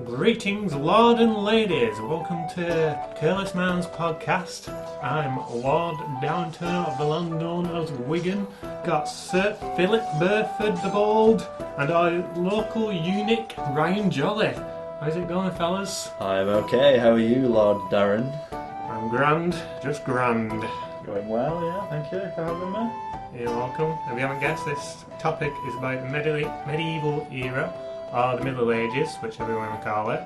Greetings, Lord and ladies. Welcome to Careless Man's podcast. I'm Lord Darren of the land known as Wigan. Got Sir Philip Burford the Bold and our local eunuch Ryan Jolly. How's it going, fellas? I'm okay. How are you, Lord Darren? I'm grand, just grand. Going well, yeah. Thank you for having me. You're welcome. If you haven't guessed, this topic is about the medieval era, or the Middle Ages, whichever you want to call it.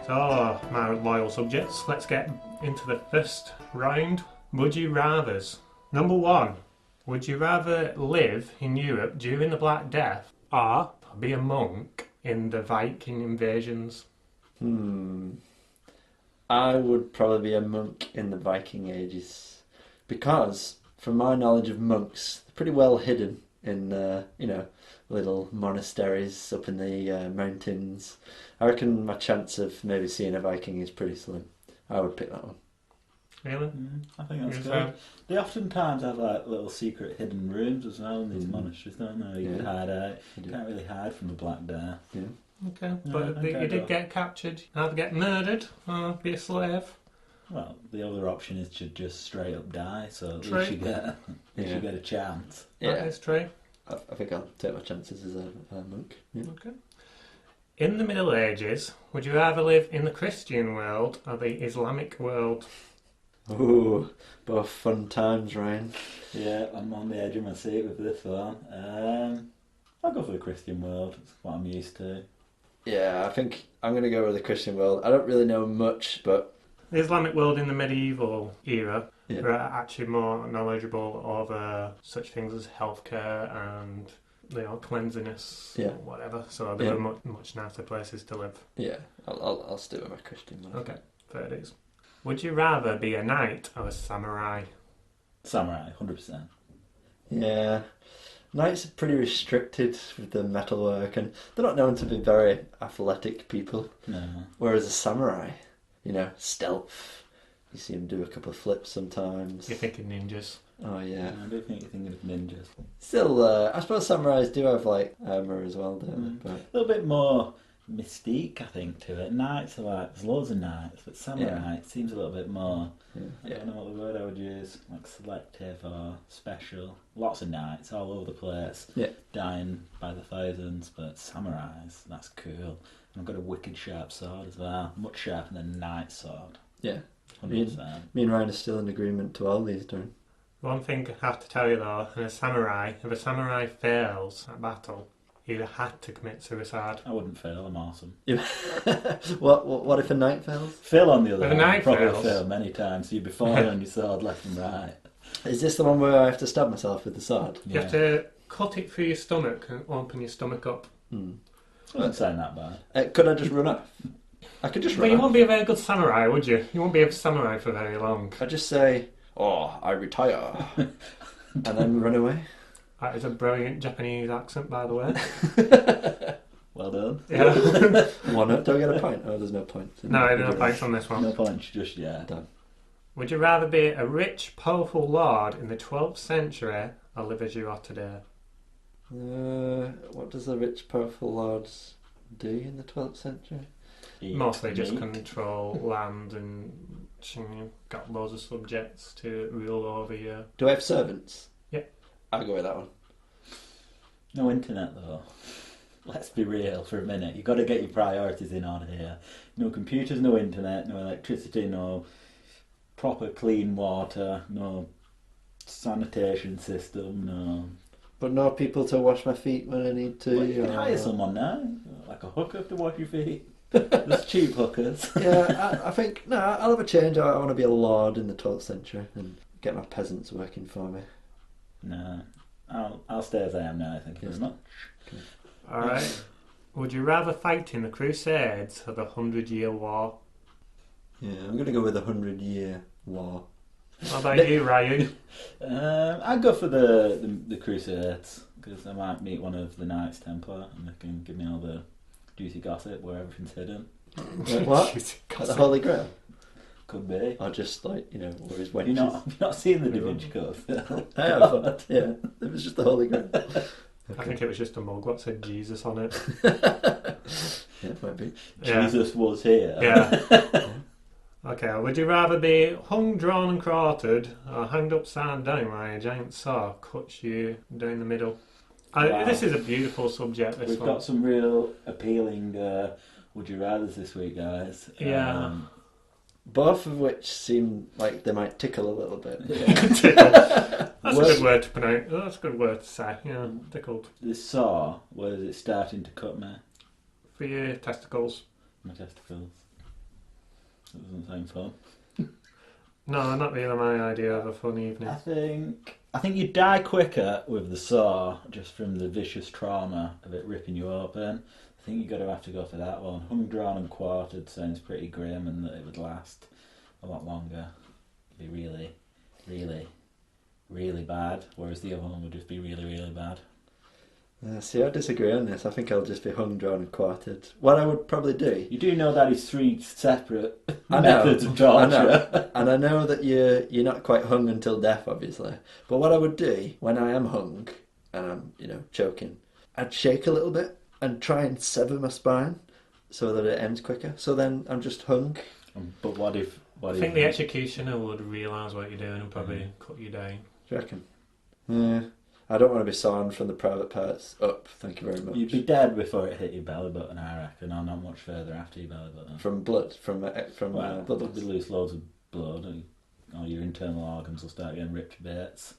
So, my loyal subjects, let's get into the first round. Would you rathers? Number 1. Would you rather live in Europe during the Black Death or be a monk in the Viking invasions? I would probably be a monk in the Viking ages. Because, from my knowledge of monks, they're pretty well hidden in, little monasteries up in the mountains. I reckon my chance of maybe seeing a Viking is pretty slim. I would pick that one. Really? I think that's Yes, good. They oftentimes have like little secret hidden rooms as well in these monasteries, don't they? You can hide out. You can't really hide from the Black Death. Yeah. Okay, but you did get captured, either get murdered or be a slave. Well, the other option is to just straight up die, so at True. least you get a chance. That is true. I think I'll take my chances as a monk. Yeah. Okay. In the Middle Ages, would you rather live in the Christian world or the Islamic world? Ooh, both fun times, Ryan. Yeah, I'm on the edge of my seat with this one. I'll go for the Christian world. It's what I'm used to. Yeah, I think I'm going to go with the Christian world. I don't really know much, but... The Islamic world in the medieval era Yeah. were actually more knowledgeable over such things as healthcare and cleanliness, Yeah. whatever. So they were much nicer places to live. Yeah, I'll stick with my Christian one. Okay, fair dues. Would you rather be a knight or a samurai? Samurai, 100%. Yeah. Knights are pretty restricted with the metalwork, and they're not known to be very athletic people. No. Whereas a samurai, stealth. You see them do a couple of flips sometimes. You're thinking ninjas. Oh yeah. I do think you're thinking of ninjas. Still, I suppose samurais do have armour as well, don't they? But A little bit more mystique, I think, to it. Knights are there's loads of knights, but samurai it seems a little bit more. I don't know what the word I would use, like selective or special. Lots of knights all over the place, dying by the thousands, but samurais, that's cool. And I've got a wicked sharp sword as well, much sharper than a knight's sword. Yeah. 100%. Me and Ryan are still in agreement to all these, Darren. One thing I have to tell you though, if a samurai fails at battle, he'd had to commit suicide. I wouldn't fail, I'm awesome. What if a knight fails? Phil, on the other If a hand, knight probably fails. fail many times. You'd be falling on your sword left and right. Is this the one where I have to stab myself with the sword? You have to cut it through your stomach and open your stomach up. Doesn't sound that bad. Could I just run off? I could just But run you off. won't be a very good samurai, would you? You won't be a samurai for very long. I just say, I retire, and then run away. That is a brilliant Japanese accent, by the way. Well done. Yeah. Why not? Do I get a point? Oh, there's no point. No, no points on this one. No point, just Done. Would you rather be a rich, powerful lord in the 12th century or live as you are today? What does the rich, powerful lords do in the 12th century? Mostly just control land and got loads of subjects to rule over you. Do I have servants? Yeah. I'll go with that one. No internet though. Let's be real for a minute. You've got to get your priorities in order here. No computers, no internet, no electricity, no proper clean water, no sanitation system, no... But no people to wash my feet when I need to. Well, you can hire someone now, like a hooker to wash your feet. There's cheap hookers. Yeah, I think, I'll have a change. I want to be a lord in the 12th century and get my peasants working for me. No, I'll stay as I am now, thank you very much. Okay. Alright. Would you rather fight in the Crusades or the 100-Year War? Yeah, I'm going to go with the 100-Year War. What about you, Ryan? I'd go for the Crusades, because I might meet one of the Knights Templar and they can give me all the juicy gossip where everything's hidden. What? Like the Holy Grail? Could be. Or just where his wenches. You've not seen the Da Vinci Code, Phil? I have, but yeah, it was just the Holy Grail. I think it was just a mug what said Jesus on it. Yeah, might be. Jesus was here. Yeah. Okay, would you rather be hung, drawn and quartered or hanged upside down while a giant saw cuts you down the middle? Wow. This is a beautiful subject, We've got some real appealing would you rathers this week, guys. Yeah. Both of which seem like they might tickle a little bit. Tickle. That's a good word to pronounce. That's a good word to say. Yeah, tickled. The saw, where is it starting to cut me? For your testicles. My testicles. That doesn't sound fun. No, not really my idea of a fun evening. I think you die quicker with the saw just from the vicious trauma of it ripping you open. I think you're going to have to go for that one. Hung, drawn and quartered sounds pretty grim, and that it would last a lot longer. It'd be really, really, really bad, whereas the other one would just be really, really bad. See, I disagree on this. I think I'll just be hung, drawn and quartered. What I would probably do... You do know that is 3 separate methods of torture. I know. And I know that you're not quite hung until death, obviously. But what I would do, when I am hung, and I'm, choking, I'd shake a little bit and try and sever my spine so that it ends quicker. So then I'm just hung. But what if... I think the executioner would realise what you're doing and probably cut you down. Do you reckon? Yeah. I don't want to be sawn from the private parts up, thank you very much. You'd be dead before it hit your belly button, I reckon, or not much further after your belly button. From blood? From well, blood? there'll be loose loads of blood, and all your internal organs will start getting ripped to bits.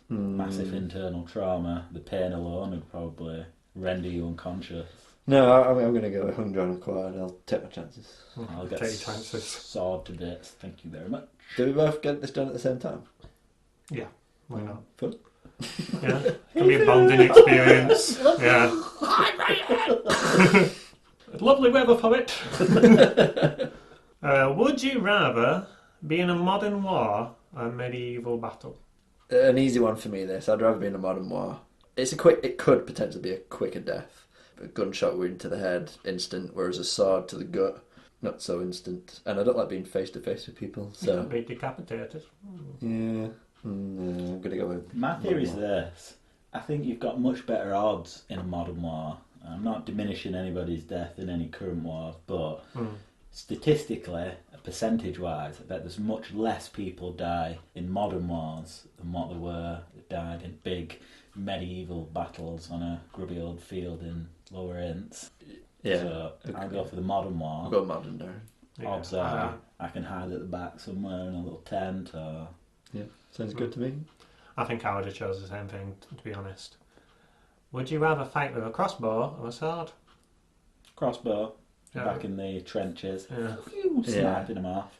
Massive internal trauma. The pain alone would probably render you unconscious. No, I'm going to go hung, drawn and quartered. I'll take my chances. I'll get sawed to bits. Thank you very much. Do we both get this done at the same time? Yeah, why not? Fun. Yeah, can be a bonding experience. Yeah. Lovely weather for it. Would you rather be in a modern war or a medieval battle? An easy one for me, this. I'd rather be in a modern war. It could potentially be a quicker death. A gunshot wound to the head, instant, whereas a sword to the gut, not so instant. And I don't like being face to face with people, so... Be decapitated. Yeah. I'm going to go with... My theory is this. I think you've got much better odds in a modern war. I'm not diminishing anybody's death in any current war, but statistically, percentage-wise, I bet there's much less people die in modern wars than what there were that died in big medieval battles on a grubby old field in Lower Ince. Yeah. So I'll go for the modern war. I'll go modern, Darren. Odds are I can hide at the back somewhere in a little tent or... Yeah, sounds good to me. I think I would have chose the same thing, to be honest. Would you rather fight with a crossbow or a sword? Crossbow. Yeah. Back in the trenches. Yeah. Sniping them off.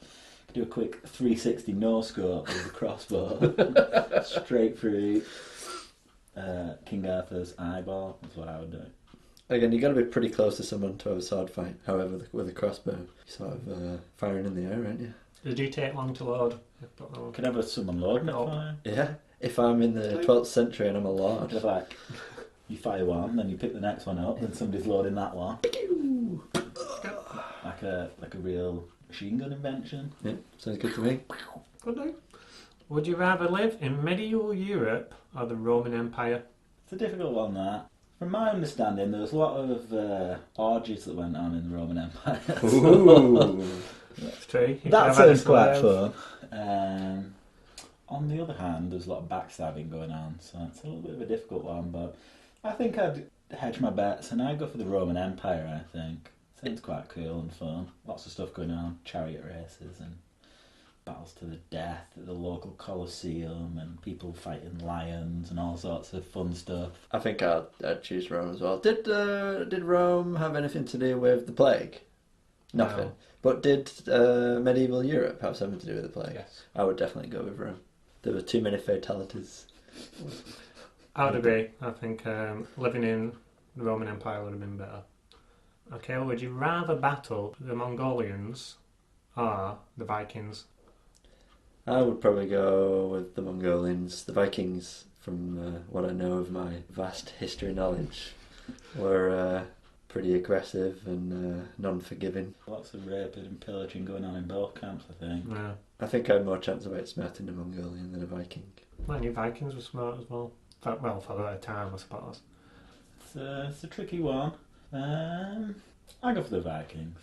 Do a quick 360 no-scope with the crossbow. Straight through King Arthur's eyeball. That's what I would do. Again, you've got to be pretty close to someone to have a sword fight. However, with a crossbow, you're sort of firing in the air, aren't you? Did you take long to load? Could have someone loading it for you. Yeah. If I'm in the 12th century and I'm a lord. Just like, you fire one, then you pick the next one up, then somebody's loading that one. Like a real machine gun invention. Yeah, sounds good to me. Good day. Would you rather live in medieval Europe or the Roman Empire? It's a difficult one, that. From my understanding, there was a lot of orgies that went on in the Roman Empire. Ooh. That's true. That sounds quite fun. On the other hand, there's a lot of backstabbing going on, so it's a little bit of a difficult one, but I think I'd hedge my bets and I'd go for the Roman Empire, I think. Sounds quite cool and fun. Lots of stuff going on, chariot races and battles to the death at the local Colosseum and people fighting lions and all sorts of fun stuff. I think I'd choose Rome as well. Did Rome have anything to do with the plague? Nothing. No. But did medieval Europe have something to do with the plague? Yes. I would definitely go with Rome. There were too many fatalities. I would agree. I think living in the Roman Empire would have been better. Okay, well, would you rather battle the Mongolians or the Vikings? I would probably go with the Mongolians. The Vikings, from what I know of my vast history knowledge, were pretty aggressive and non-forgiving. Lots of raping and pillaging going on in both camps, I think. Yeah. I think I had more chance of outsmarting a Mongolian than a Viking. Well, you Vikings were smart as well. For their time, I suppose. It's a tricky one. I go for the Vikings.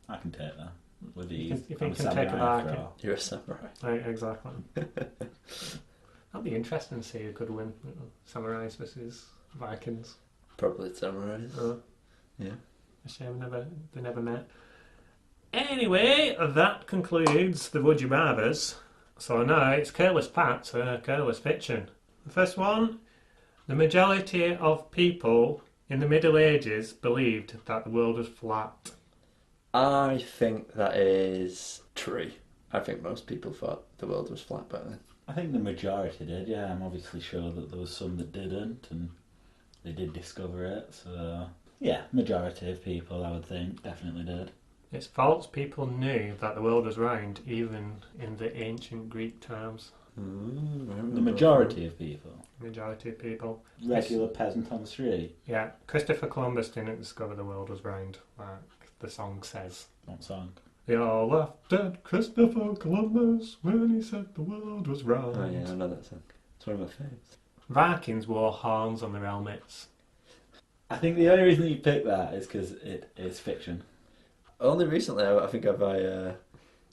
I can take that. With You these. can take a Viking. You're a samurai. Right, exactly. That'd be interesting to see who could win. Samurais versus Vikings. Probably samurais. Yeah. A shame they never met. Anyway, that concludes the Would You Rathers. So now it's Careless Pat to Careless Fiction. The first one, the majority of people in the Middle Ages believed that the world was flat. I think that is true. I think most people thought the world was flat back then. I think the majority did, yeah. I'm obviously sure that there was some that didn't, and they did discover it, so... Yeah, majority of people, I would think, definitely did. It's false. People knew that the world was round, even in the ancient Greek times. The majority of people? Majority of people. Regular peasant on the street? Yeah, Christopher Columbus didn't discover the world was round, like the song says. What song? They all laughed at Christopher Columbus when he said the world was round. Oh yeah, I know that song. It's one of my favourites. Vikings wore horns on their helmets. I think the only reason you picked that is because it is fiction. Only recently, I think I've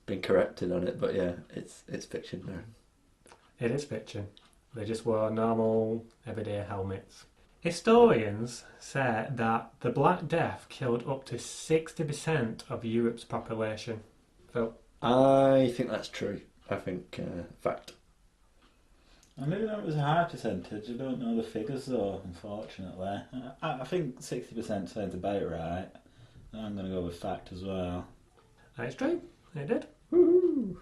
been corrected on it, but yeah, it's fiction now. It is fiction. They just wore normal, everyday helmets. Historians say that the Black Death killed up to 60% of Europe's population. Phil? I think that's true. I think fact. I knew that was a high percentage. I don't know the figures though, unfortunately. I think 60% sounds about right. I'm going to go with fact as well. That's true. It did. Woo-hoo.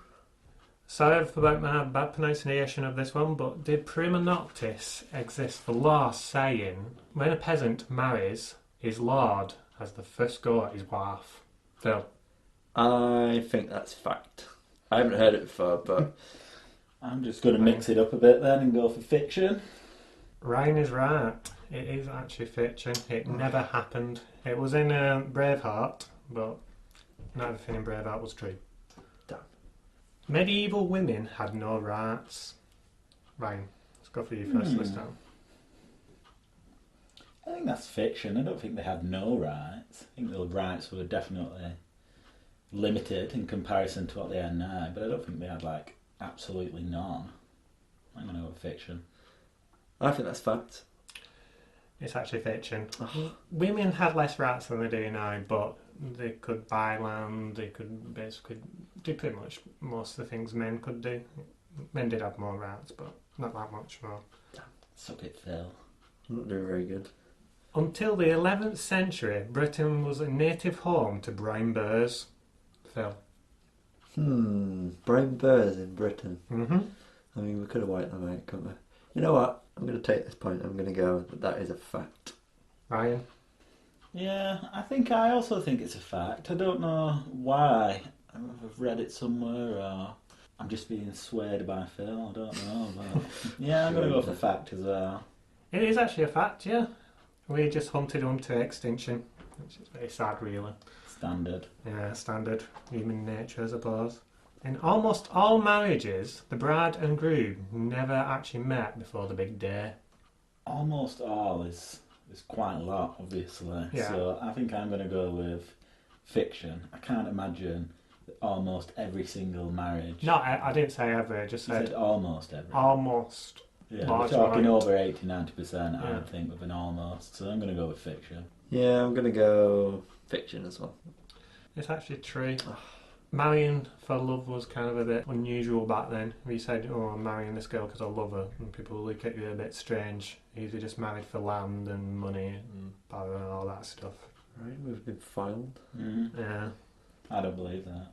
Sorry about my bad pronunciation of this one, but did prima noctis exist for law saying when a peasant marries, his lord has the first go at his wife? Phil? I think that's fact. I haven't heard it before, but... I'm just going to mix it up a bit then and go for fiction. Ryan is right. It is actually fiction. It never happened. It was in Braveheart, but not everything in Braveheart was true. Damn. Medieval women had no rights. Ryan, let's go for you first this time. I think that's fiction. I don't think they had no rights. I think the rights were definitely limited in comparison to what they are now, but I don't think they had, like, absolutely none. I'm going to go with fiction. I think that's fact. It's actually fiction. Women had less rights than they do now, but they could buy land, they could basically do pretty much most of the things men could do. Men did have more rights, but not that much more. Suck it, Phil. Not doing very good. Until the 11th century, Britain was a native home to brown bears. Phil? Brown bears in Britain. Mm-hmm. I mean, we could have wiped them out, couldn't we? You know what? I'm going to take this point. I'm going to go that is a fact. Ryan? Yeah, I also think it's a fact. I don't know why. I've read it somewhere or I'm just being swayed by Phil. I don't know. But yeah, I'm going to go for fact as well. It is actually a fact, yeah. We just hunted them to extinction, which is very sad, really. Standard. Yeah, standard human nature, I suppose. In almost all marriages, the bride and groom never actually met before the big day. Almost all is quite a lot, obviously. Yeah. So I think I'm going to go with fiction. I can't imagine that almost every single marriage. No, I didn't say ever, I just You said said almost every. almost. Yeah, large we're talking amount. over 80-90%, I Yeah. would think, with an almost. So I'm going to go with fiction. Yeah, I'm going to go fiction as well. It's actually true. Marrying for love was kind of a bit unusual back then. We said, oh, I'm marrying this girl because I love her, and people look at you a bit strange. You're just married for land and money and power and all that stuff. Right, we've been filed. Yeah. I don't believe that.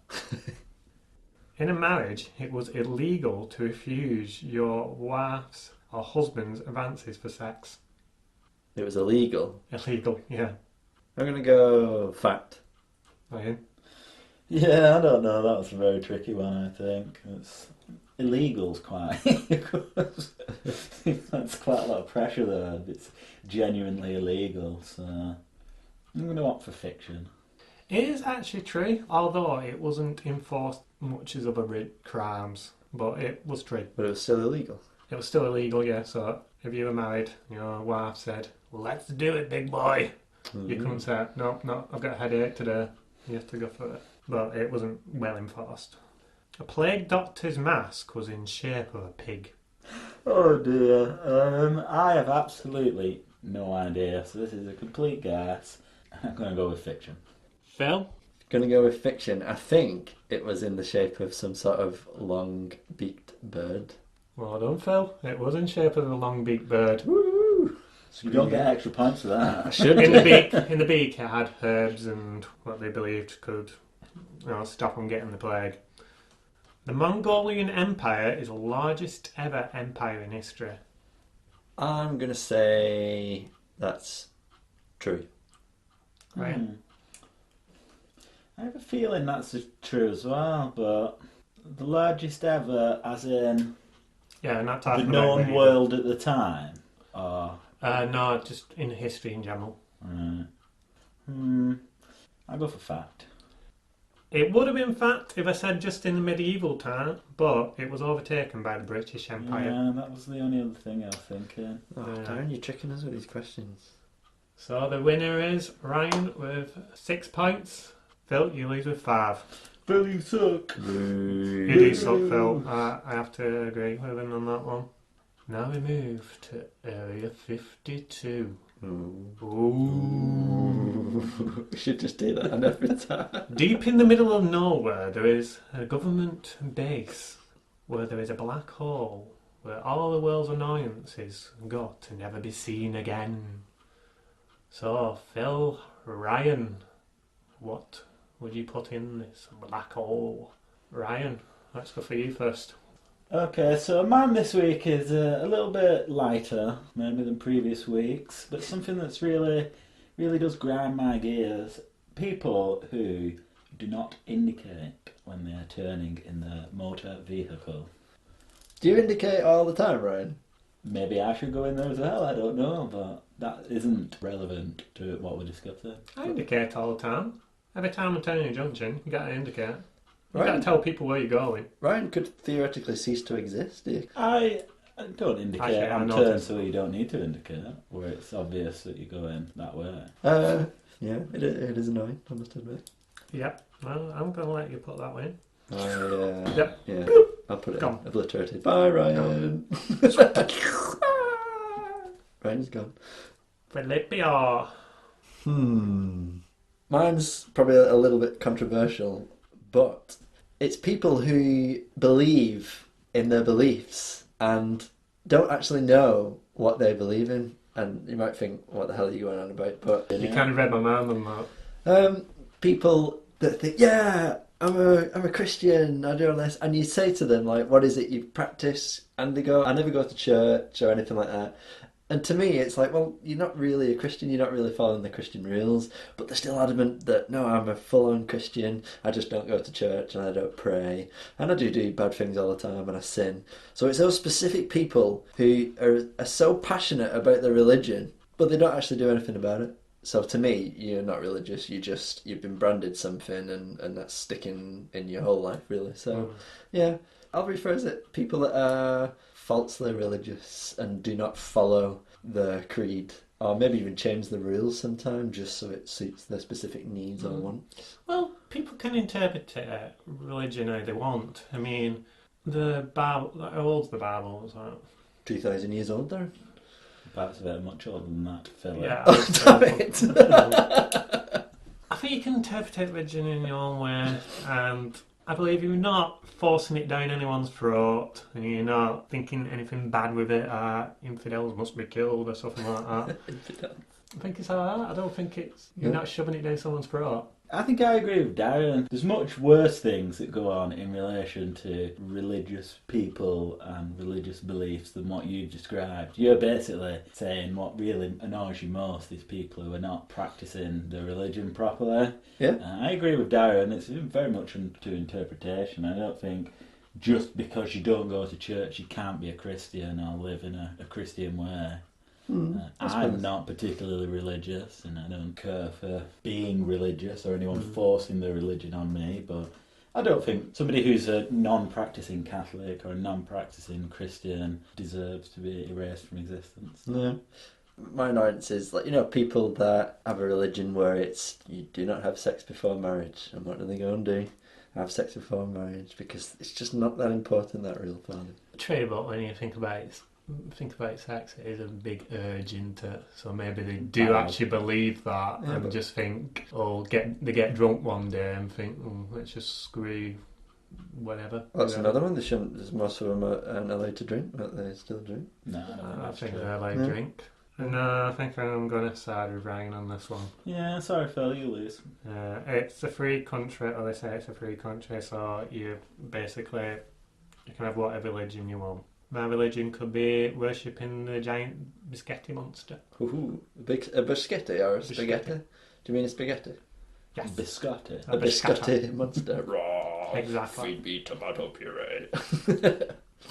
In a marriage, it was illegal to refuse your wife's or husband's advances for sex. It was illegal. Illegal, yeah. I'm going to go fact. Ryan? Yeah, I don't know. That was a very tricky one, I think. It's illegal's quite... That's quite a lot of pressure there. If it's genuinely illegal, so... I'm going to opt for fiction. It is actually true, although it wasn't enforced much as other crimes, but it was true. But it was still illegal. It was still illegal, yeah, so if you were married, your wife said, let's do it, big boy. You couldn't say, no, I've got a headache today. You have to go for it. But it wasn't well enforced. A plague doctor's mask was in shape of a pig. Oh dear. I have absolutely no idea, so this is a complete guess. I'm going to go with fiction. Phil? Gonna go with fiction. I think it was in the shape of some sort of long-beaked bird. Well done, Phil. It was in shape of a long-beaked bird. Woo! You don't get extra points for that. I should In do. the beak, it had herbs and what they believed could stop them getting the plague. The Mongolian Empire is the largest ever empire in history. I'm gonna say that's true. Right? I have a feeling that's true as well, but the largest ever, as in Yeah, not the talking known about world at the time, or no, just in history in general. right. I'll go for fact. It would have been fact if I said just in the medieval time, but it was overtaken by the British Empire. Yeah, that was the only other thing I was thinking. Oh, Darren, you're tricking us with these questions. So the winner is Ryan with 6 points. Phil, you lose with 5. Phil, you suck. You do suck, Phil. I have to agree with him on that one. Now we move to Area 52. Ooh. We should just do that on every time. Deep in the middle of nowhere, there is a government base where there is a black hole where all the world's annoyances go to never be seen again. So, Phil, Ryan, what would you put in this black hole? Ryan, let's go for you first. Okay, so mine this week is a little bit lighter, maybe than previous weeks, but something that's really does grind my gears. People who do not indicate when they are turning in their motor vehicle. Do you indicate all the time, Ryan? Maybe I should go in there as well, I don't know, but that isn't relevant to what we're discussing. I indicate all the time. Every time I'm turning a junction, you got to indicate. You Ryan, got to tell people where you're going. Ryan could theoretically cease to exist, do you? I don't indicate Actually, I on noticed. turns so you don't need to indicate, where it's obvious that you're going that way. Yeah, it is annoying, I must admit. Yep. Well, I'm going to let you put that one in. Yep. Yeah, I'll put it in. Obliterated. Bye, Ryan. Ryan's gone. Filipio. Mine's probably a little bit controversial, but it's people who believe in their beliefs and don't actually know what they believe in. And you might think, what the hell are you going on about? But You kind of read my mind on that. People that think, yeah, I'm a Christian, I do all this, and you say to them, like, what is it you practice? And they go, I never go to church or anything like that. And to me, it's like, well, you're not really a Christian, you're not really following the Christian rules, but they're still adamant that, no, I'm a full-on Christian, I just don't go to church and I don't pray, and I do bad things all the time and I sin. So it's those specific people who are so passionate about their religion, but they don't actually do anything about it. So to me, you're not religious, you've been branded something and that's sticking in your whole life, really. So, yeah, I'll rephrase it. People that are falsely religious and do not follow the creed, or maybe even change the rules sometimes just so it suits their specific needs or wants. Well, people can interpret religion how they want. I mean, the Bible, how old's the Bible? Is that? 2,000 years old there. Perhaps very much older than that, Philip. Yeah. Damn it! I think you can interpret religion in your own way, and I believe you're not forcing it down anyone's throat, and you're not thinking anything bad with it, infidels must be killed or something like that. I think it's like that. I don't think you're not shoving it down someone's throat. I think I agree with Darren. There's much worse things that go on in relation to religious people and religious beliefs than what you described. You're basically saying what really annoys you most is people who are not practising their religion properly. Yeah. I agree with Darren. It's very much to interpretation. I don't think just because you don't go to church you can't be a Christian or live in a Christian way. I'm not particularly religious and I don't care for being religious or anyone forcing their religion on me, but I don't think somebody who's a non-practising Catholic or a non-practising Christian deserves to be erased from existence. No. my annoyance is like, people that have a religion where it's you do not have sex before marriage, and what do they go and do? Have sex before marriage, because it's just not that important, that rule for them. True, but when you think about sex, it is a big urge into it. So maybe they do actually believe that, and just think, they get drunk one day and think, let's just screw whatever. Well, that's another one. They shouldn't. Most of them aren't allowed to drink, but they still drink. No, I think they're allowed to drink. No, I think I'm going to side with Ryan on this one. Yeah, sorry Phil, you lose. It's a free country, or they say it's a free country, so you can have whatever religion you want. My religion could be worshipping the giant biscotti monster. Ooh, a biscotti or a spaghetti? Do you mean a spaghetti? Yes. Biscotti. A biscotti monster. Raw. Exactly. Feed me tomato puree.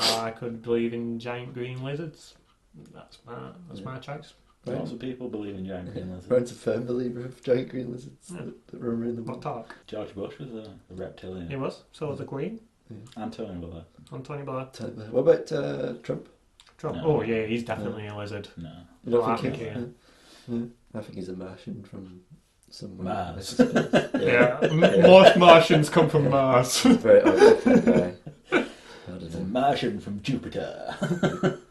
Or I could believe in giant green lizards. That's my choice. Lots of people believe in giant green lizards. Ryan's a firm believer of giant green lizards that roam around the world. What talk? George Bush was a reptilian. He was. So was the Queen. Yeah. Antonio Blair. Antonio Blair. What about Trump? Trump. No. Oh yeah, he's definitely a lizard. No. You don't I think think he is? I think he's a Martian from somewhere. Mars. Yeah, most Martians come from Mars. Very odd guy. It's a Martian from Jupiter.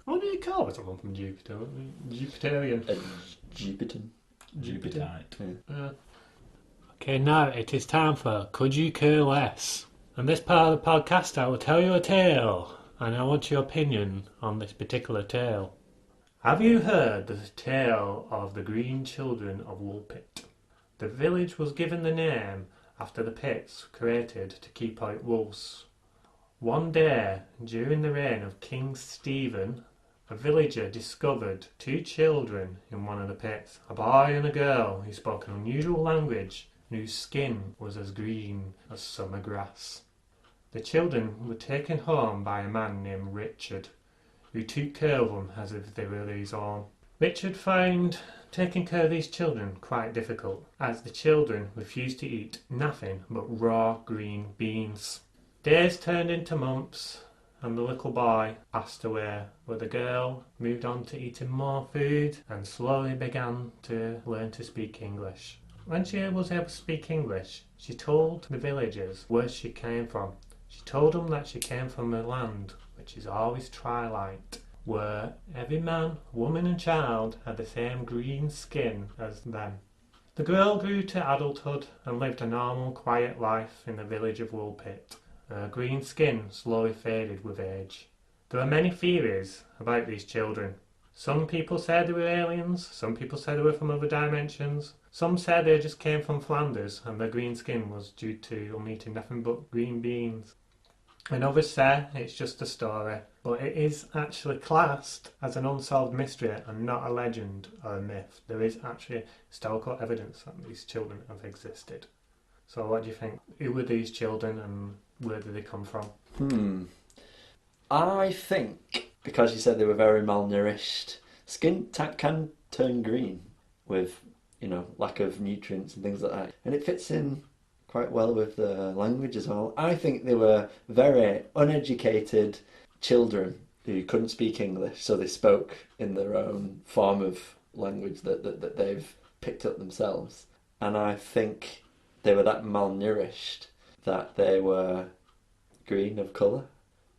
What do you call someone from Jupiter? Jupiterian. Jupiterite. Yeah. Okay, now it is time for Could You Care Less? And this part of the podcast I will tell you a tale, and I want your opinion on this particular tale. Have you heard the tale of the Green Children of Woolpit? The village was given the name after the pits created to keep out wolves. One day, during the reign of King Stephen, a villager discovered 2 children in one of the pits, a boy and a girl who spoke an unusual language and whose skin was as green as summer grass. The children were taken home by a man named Richard, who took care of them as if they were his own. Richard found taking care of these children quite difficult, as the children refused to eat nothing but raw green beans. Days turned into months, and the little boy passed away, but the girl moved on to eating more food and slowly began to learn to speak English. When she was able to speak English, she told the villagers where she came from. She told them that she came from a land which is always twilight, where every man, woman and child had the same green skin as them. The girl grew to adulthood and lived a normal, quiet life in the village of Woolpit. Her green skin slowly faded with age. There are many theories about these children. Some people said they were aliens, some people said they were from other dimensions, some said they just came from Flanders and their green skin was due to them eating nothing but green beans. And others say it's just a story, but it is actually classed as an unsolved mystery and not a legend or a myth. There is actually historical evidence that these children have existed. So what do you think? Who were these children and where did they come from? I think, because you said they were very malnourished, skin can turn green with, lack of nutrients and things like that. And it fits in quite well with the language as well. I think they were very uneducated children who couldn't speak English, so they spoke in their own form of language that they've picked up themselves. And I think they were that malnourished that they were green of colour.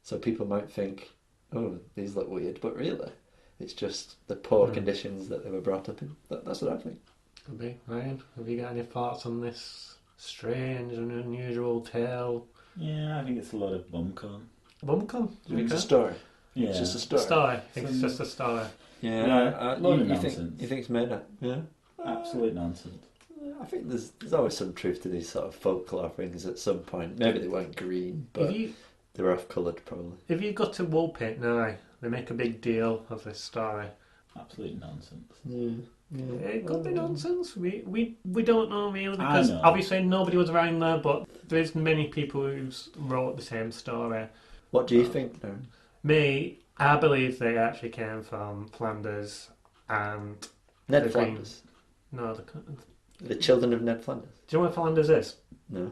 So people might think, oh, these look weird, but really, it's just the poor conditions that they were brought up in. That's what I think. Could be. Ryan, have you got any thoughts on this strange and unusual tale? Yeah, I think it's a lot of bumcom. Bumcom? It's a story. Yeah. It's just a story. I think it's just a story. Yeah, load of you nonsense. think it's made up? Yeah. Absolute nonsense. I think there's always some truth to these sort of folklore things at some point. Maybe they weren't green, but they were off-coloured probably. If you go to Woolpit now, they make a big deal of this story. Absolute nonsense. Yeah. It could be nonsense. We don't know really, because obviously nobody was around there, but there's many people who wrote the same story. What do you think, Darren? Me, I believe they actually came from Flanders and... Ned Flanders? No, The children of Ned Flanders? Do you know where Flanders is? No.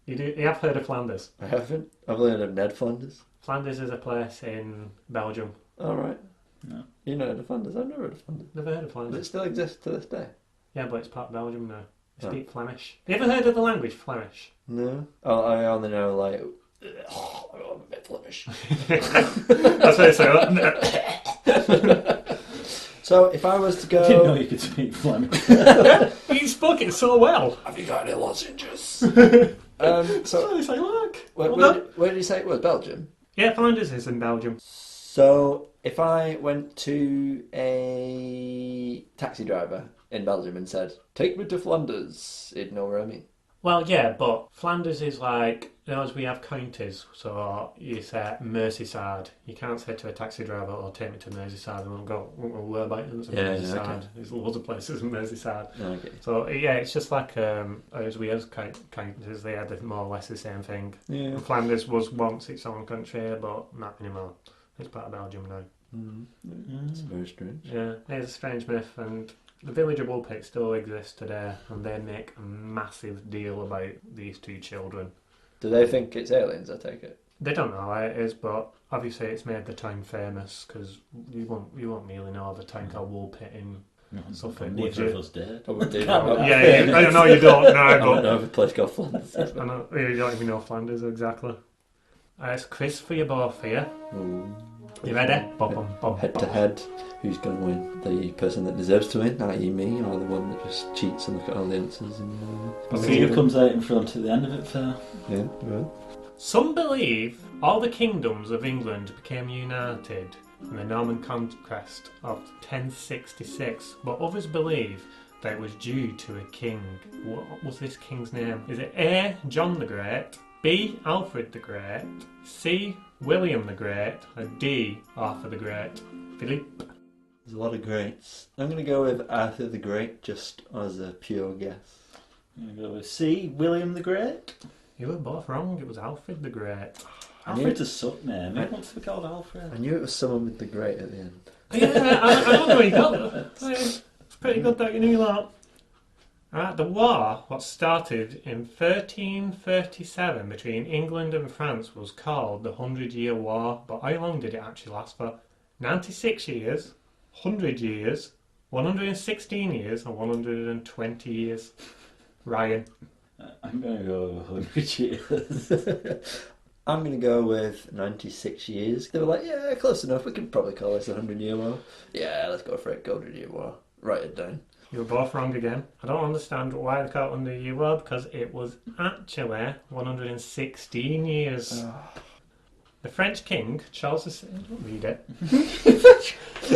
You have heard of Flanders? I haven't. I've only heard of Ned Flanders. Flanders is a place in Belgium. All right. No. You know the Flanders? I've never heard of Flanders. Never heard of Does Flanders. it still exist to this day? Yeah, but it's part of Belgium now. They Oh. speak Flemish. Have you ever heard of the language Flemish? No. Oh, I only know, like... Oh, I'm a bit Flemish. That's what I say. So, if I was to go... I didn't know you could speak Flemish. You spoke it so well. Have you got any lozenges? So So, it's like, look. where did you say it was? Belgium? Yeah, Flanders is in Belgium. So, if I went to a taxi driver in Belgium and said, take me to Flanders, he'd know where I mean. Well, yeah, but Flanders is like, as we have counties, so you say Merseyside. You can't say to a taxi driver, or take me to Merseyside, and they'll go, where about in Merseyside? Okay. There's loads of places in Merseyside. Okay. So, yeah, it's just like, as we have counties, they had more or less the same thing. Yeah. And Flanders was once its own country, but not anymore. It's part of Belgium now. It's very strange. Yeah, it's a strange myth, and the village of Woolpit still exists today, and they make a massive deal about these two children. Do they think it's aliens, I take it? They don't know how it is, but obviously it's made the town famous, because you won't really know of a town called Woolpit in Suffolk, would Neither of you? us did. I would do. Yeah, I don't know, you don't, I no, don't but know of a place called Flanders. I know, you don't even know Flanders exactly. It's Chris for you both here. Ooh. You ready? Head to head, who's going to win? The person that deserves to win, i.e. me, or the one that just cheats and look at all the answers and... We'll see who comes out in front at the end of it, Phil. Yeah, right. Some believe all the kingdoms of England became united in the Norman conquest of 1066, but others believe that it was due to a king. What was this king's name? Is it A. John the Great, B. Alfred the Great, C. William the Great, or D. Arthur the Great? Philippe? There's a lot of greats. I'm going to go with Arthur the Great, just as a pure guess. I'm going to go with C. William the Great. You were both wrong, it was Alfred the Great. Alfred's a suck name. Who wants to be called Alfred? I knew it was someone with the great at the end. Yeah, I don't know where you got that. It's pretty good that you knew that. Alright, the war, what started in 1337 between England and France, was called the 100-Year War, but how long did it actually last for? 96 years, 100 years, 116 years, or 120 years? Ryan? I'm going to go with 100 years. I'm going to go with 96 years. They were like, yeah, close enough. We can probably call this a 100-year war. Yeah, let's go for it. 100-year war. Write it down. You were both wrong again. I don't understand why they call it 100-Year War, because it was actually 116 years. The French king, Charles II, read it.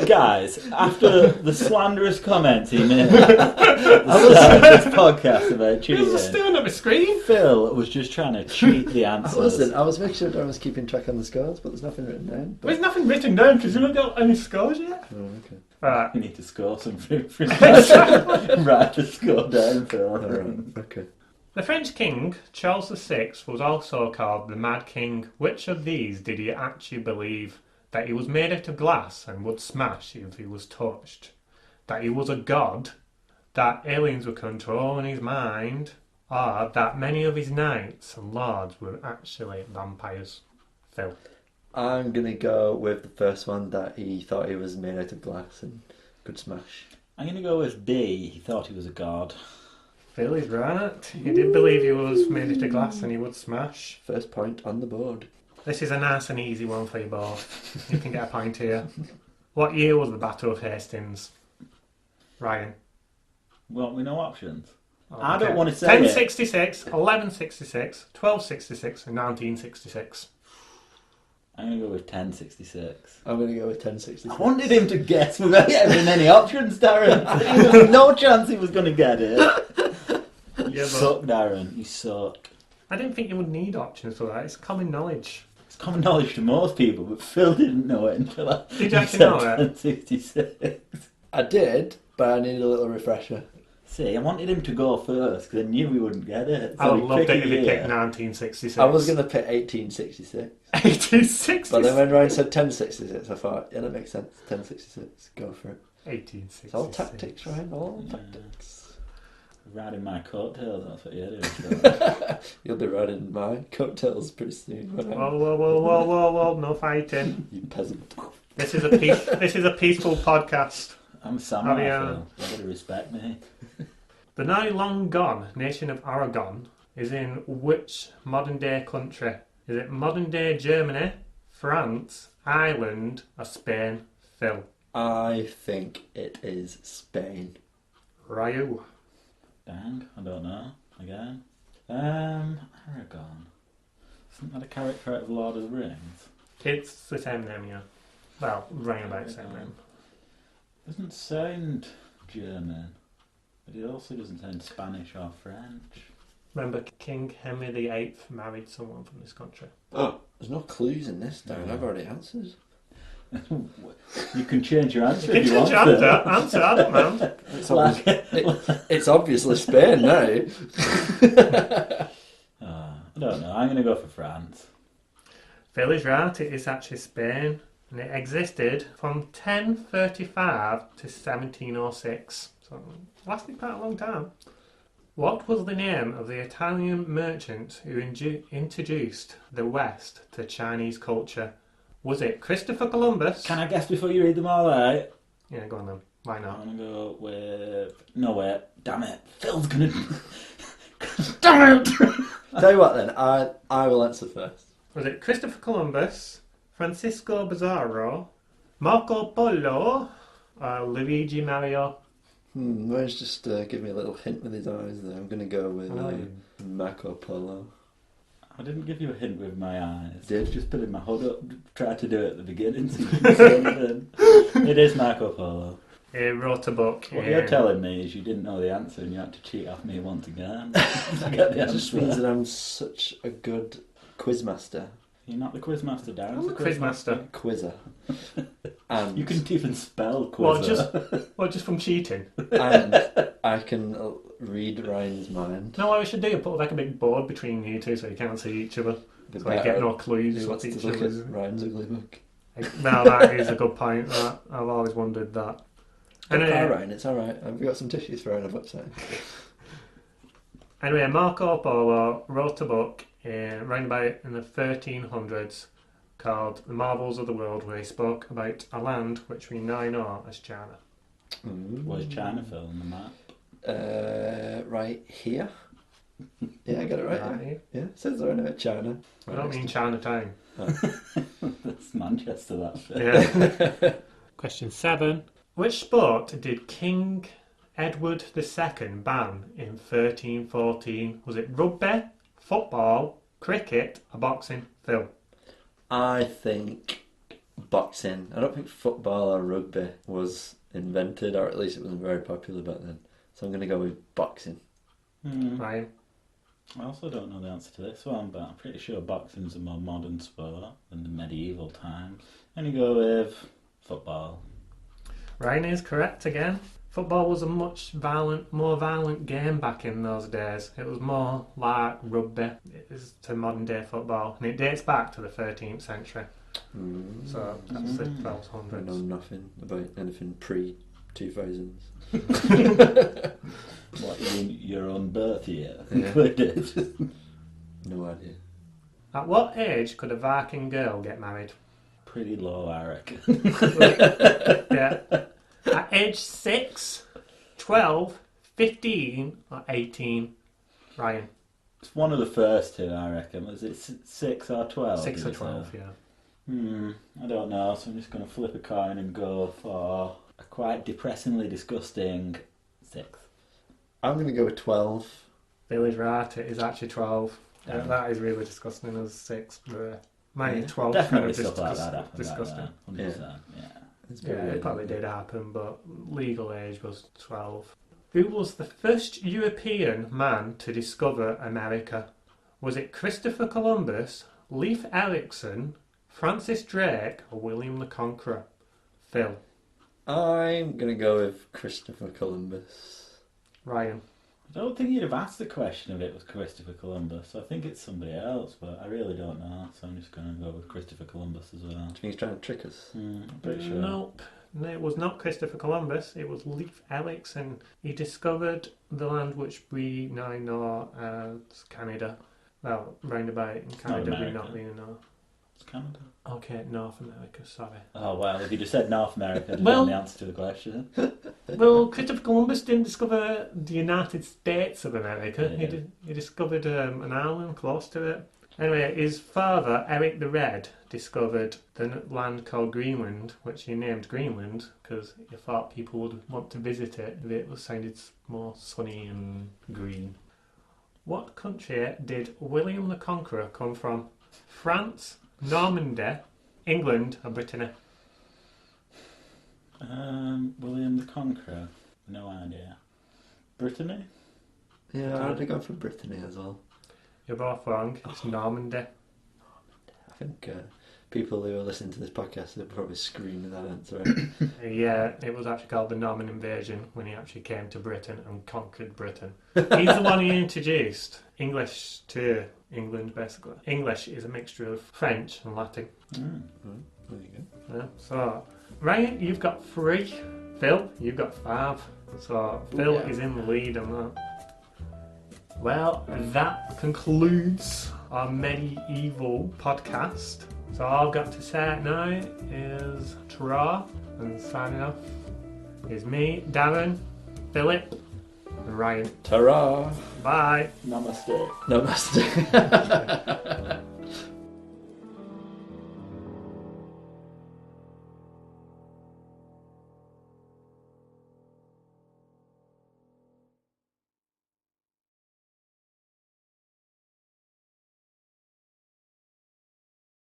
Guys, after the slanderous comments he made at the start of this podcast about He was cheating, staring at my screen. Phil was just trying to cheat the I answers. wasn't. I was making sure I was keeping track on the scores, but there's nothing written down. There's nothing written down because you haven't got any scores yet. Oh, okay. Right. We need to score something for write the score down, Phil. All right. Okay. The French king, Charles VI, was also called the Mad King. Which of these did he actually believe? That he was made out of glass and would smash if he was touched? That he was a god? That aliens were controlling his mind? Or that many of his knights and lords were actually vampires? Phil? I'm going to go with the first one, that he thought he was made out of glass and could smash. I'm going to go with B. He thought he was a god. Phil is right. He did believe he was made out of glass and he would smash. First point on the board. This is a nice and easy one for you both. You can get a point here. What year was the Battle of Hastings? Ryan? Well, we know options. Oh, I don't okay. want to say 1066, 1166, 1266 and 1966. I'm going to go with 1066. I'm going to go with 1066. I wanted him to guess without having any options, Darren. There was no chance he was going to get it. Yeah, You suck, Darren. You suck. I didn't think you would need options for that. It's common knowledge. It's common knowledge to most people, but Phil didn't know it until I Did you actually know it? 1066. I did, but I needed a little refresher. See, I wanted him to go first because I knew he wouldn't get it. I would he have loved picked it if a he year. picked 1966. I was going to pick 1866. 1866. But then when Ryan said 1066, I thought, yeah, that makes sense. 1066, go for it. 1866. It's all tactics, Ryan, all tactics. Riding my coattails, that's what you're doing. Phil. You'll be riding my coattails pretty soon. won't you? Whoa, no fighting. You peasant. This is a peaceful podcast. I'm samurai. Have you, You better respect me. The now long gone nation of Aragon is in which modern day country? Is it modern day Germany, France, Ireland, or Spain? Phil. I think it is Spain. Ryu. Dang, I don't know. Again. Aragon. Isn't that a character out of Lord of the Rings? It's the same name, yeah. Well, round about the same name. Doesn't sound German, but it also doesn't sound Spanish or French. Remember, King Henry VIII married someone from this country. Oh, there's no clues in this, Darren. I've already answered. You can change your answer You if can you want change to. your answer, I don't mind. It's obviously Spain now. I don't know. I'm going to go for France. Phil is right, it is actually Spain, and it existed from 1035 to 1706, so it lasted quite a long time. What was the name of the Italian merchant who introduced the West to Chinese culture? Was it Christopher Columbus? Can I guess before you read them all out? Yeah, go on then. Why I'm not? going to go with... No, wait. Damn it. Phil's going to... Damn it! Tell you what then, I will answer first. Was it Christopher Columbus, Francisco Pizarro, Marco Polo, or Luigi Mario? Ryan's just give me a little hint with his eyes there. I'm going to go with Marco Polo. I didn't give you a hint with my eyes. Did? Just putting my hood up, tried to do it at the beginning so you couldn't say anything. It is Marco Polo. He wrote a book. What you're telling me is you didn't know the answer and you had to cheat off me once again to get the It just answer. means that I'm such a good quizmaster. You're not the quizmaster, Darren. I'm the quizmaster. Quizzer. And, You couldn't even spell quizzer. Just from cheating. and I can read Ryan's mind. No, what we should do, put like a big board between you two so you can't see each other. So you get no clues Who what wants to each look other's. at Ryan's ugly book? Now that is a good point. I've always wondered that. Anyway, Ryan, it's alright. I've got some tissues for Ryan upside. Anyway, Marco Polo wrote a book round about in the 1300s called The Marvels of the World, where he spoke about a land which we now know as China. Where's China Phil on the map? Right here. Yeah, I got it right. Right. Yeah, it says right about China. I don't mean Chinatown. That's Manchester, that Phil. Yeah. Question 7. Which sport did King Edward II ban in 1314? Was it rugby, football, cricket, or boxing? Phil. I think boxing. I don't think football or rugby was invented, or at least it wasn't very popular back then. So I'm going to go with boxing. Ryan. I also don't know the answer to this one, but I'm pretty sure boxing's a more modern sport than the medieval times. I'm going to go with football. Ryan is correct again. Football was a much more violent game back in those days. It was more like rugby. It is to modern day football, and it dates back to the 13th century. So that's the I 1200s. know nothing about anything pre-2000s. What, your own birth year Yeah. included? No idea. At what age could a Viking girl get married? Pretty low, I reckon. Yeah. At age 6, 12, 15, or 18? Ryan. It's one of the first two, I reckon. Was it 6 or 12? 6 did or you say? 12, yeah. I don't know, so I'm just going to flip a coin and go for a quite depressingly disgusting 6. I'm going to go with 12. Billy's right, it is actually 12. Damn. That is really disgusting as 6. Mine Yeah. 12 Definitely kind of stuff like that happened disgusting. back then. 100%, yeah. It's Yeah, very it probably weird. did happen, but legal age was 12. Who was the first European man to discover America? Was it Christopher Columbus, Leif Erikson, Francis Drake, or William the Conqueror? Phil. I'm going to go with Christopher Columbus. Ryan. I don't think you'd have asked the question if it was Christopher Columbus, so I think it's somebody else, but I really don't know, so I'm just going to go with Christopher Columbus as well. Do you think he's trying to trick us? I'm pretty sure. Nope. No, it was not Christopher Columbus, it was Leif Erikson. He discovered the land which we now know as Canada. Well, roundabout in Canada we America. not really know. It's Canada. Okay, North America, sorry. Oh, well, if you just said North America, I'd Well- know the answer to the question. Well, Christopher Columbus didn't discover the United States of America. Yeah. He discovered an island close to it. Anyway, his father, Eric the Red, discovered the land called Greenland, which he named Greenland because he thought people would want to visit it if it sounded more sunny and green. What country did William the Conqueror come from? France, Normandy, England, or Brittany? William the Conqueror. No idea. Brittany? Yeah, I'd go for Brittany as well. You're both wrong. It's Normandy. I think people who are listening to this podcast are probably screaming that answer. Yeah, it was actually called the Norman Invasion when he actually came to Britain and conquered Britain. He's the one who introduced English to England, basically. English is a mixture of French and Latin. There you go. Yeah, so, Ryan, you've got 3. Phil, you've got 5. So, Phil is in the lead on that. Well, that concludes our medieval podcast. So all I've got to say now is ta-ra, and signing off is me, Darren, Philip, and Ryan. Ta-ra! Bye. Namaste. Namaste.